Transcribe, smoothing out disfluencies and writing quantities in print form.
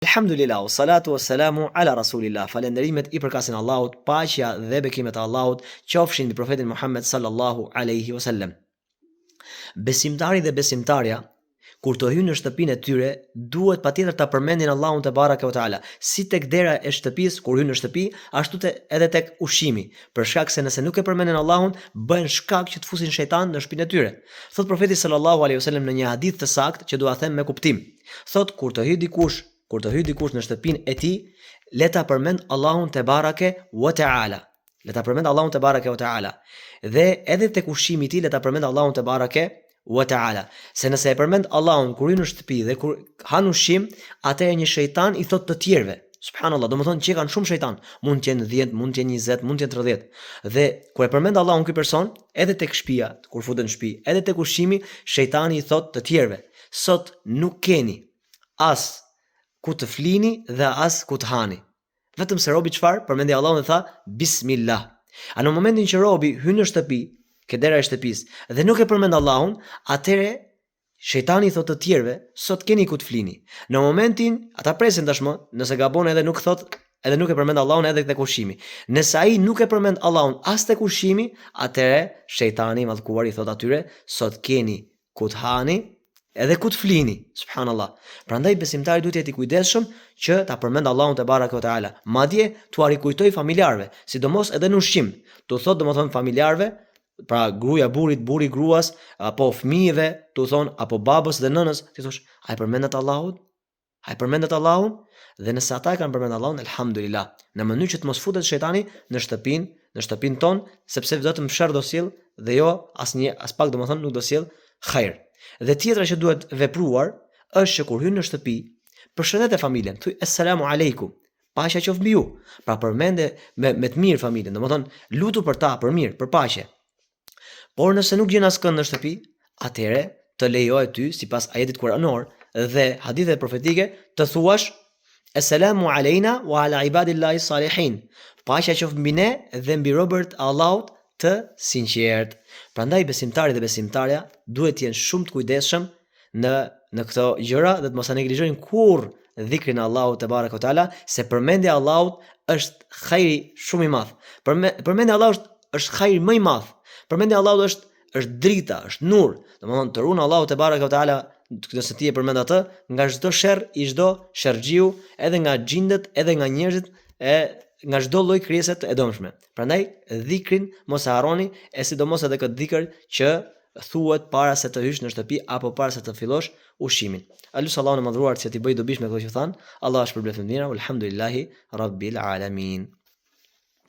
Alhamdulillah, salatu wassalamu ala rasulillah. Falenderimet I përkasin Allahut, paqja dhe bekimet e Allahut qofshin mbi profetin Muhammed sallallahu alaihi wasallam. Besimtari dhe besimtarja kur të hyjnë në shtëpinë e tyre, duhet patjetër ta përmendin Allahun te baraka ve taala, si tek dera e shtëpisë kur hyjnë në shtëpi, ashtu edhe tek ushqimi, për shkak se nëse nuk e përmendin Allahun, bëhen shkak që të fusin shejtan në shtëpinë e tyre. Thot profeti sallallahu alaihi wasallam në një hadith të saktë që dua them me kuptim. Thot kur të hyj dikush në shtëpinë e tij, le ta përmend Allahun te baraka ve taala. Le ta përmend Allahun te baraka ve taala. Dhe edhe tek ushqimi I tij le ta përmend Allahun te baraka wa taala. Se nëse e përmend Allahun kur hyn në shtëpi dhe kur han ushqim, atëherë një shejtan I thot të tjerëve. Subhanallahu, domethënë që kanë shumë shejtan, mund të jenë 10, mund të jenë 20, mund të jenë 30. Dhe kur e përmend Allahun ky person, edhe tek shtëpia, kur futen në shtëpi, edhe tek ushqimi, shejtani I thot të tjerëve: "Sot nuk keni as ku të flini dhe as ku të hani." Vetëm se robi çfarë? Përmendi Allahun dhe tha Bismillah. A në momentin që robi hyn në shtëpi, ke dera e shtëpisë dhe nuk e përmend Allahun, atëre shejtani I thot të tjerëve: "Sot keni ku të flini." Në momentin ata presin tashmë, nëse gabon edhe nuk thot, edhe nuk e përmend Allahun edhe tek ushqimi. Nëse ai nuk e përmend Allahun as tek ushqimi, atëre shejtani I mallkuar I thot atyre: "Sot keni ku të hani edhe ku të flini." Subhanallah. Prandaj besimtari duhet të jetë I kujdesshëm që ta përmend Allahun te baraka ve taala. Madje tu rikujtoj familjarëve, sidomos edhe në ushqim. Tu thot domethën familjarëve, pra gruaja burrit, burri gruas, apo fëmijëve, tu thon apo babës dhe nënës, ti thosh: "A e përmendet Allahun? A e përmendet Allahun?" Dhe nëse ata e kanë përmendur Allahun, elhamdulillah, në mënyrë që të mos futet shejtani në shtëpinë tonë, sepse vetëm sherr do sjell dhe jo as pak domethën nuk do sjell hajër. Dhe tjetra që duhet vepruar është që kur hyn në shtëpi, përshëndet e familjen, thuj Esselamu aleikum, paqja qoftë mbi ju. Pra përmende me të mirë familjen, domethën lutu për ta, për mirë, për paqe. Por nëse nuk gjen askënd në shtëpi, atëre të lejohet ty sipas ajetit kuranor dhe hadithe profetike të thuash Esselamu alejna wa ala ibadillahi salihin. Paqja qoftë mbi ne dhe mbi robërt e Allahut të sinqert. Prandaj besimtari dhe besimtarja duhet të jenë shumë të kujdesshëm në këto gjëra dhe të mos e neglizhojnë kurrë dhikrin e Allahut te baraka ve taala, se përmendja e Allahut është hajri shumë I madh. Përmendja e Allahut është hajri më I madh. Përmendja e Allahut është drita, është nur. Domethënë të ruan Allahu te baraka ve taala, nëse ti e përmend atë, nga çdo sherr I çdo sherrxhiu, edhe nga xhindet, edhe nga njerëzit, nga çdo lloj krijese të edhomshme. Prandaj dhikrin mos e harroni, e sidomos edhe këtë dhikr që thuhet para se të hysh në shtëpi apo para se të fillosh ushqimin. Alus Allahun e madhruar që ti bëj dobish me këto që than. Allah është për blefën mira, alhamdulillahi rabbil alamin.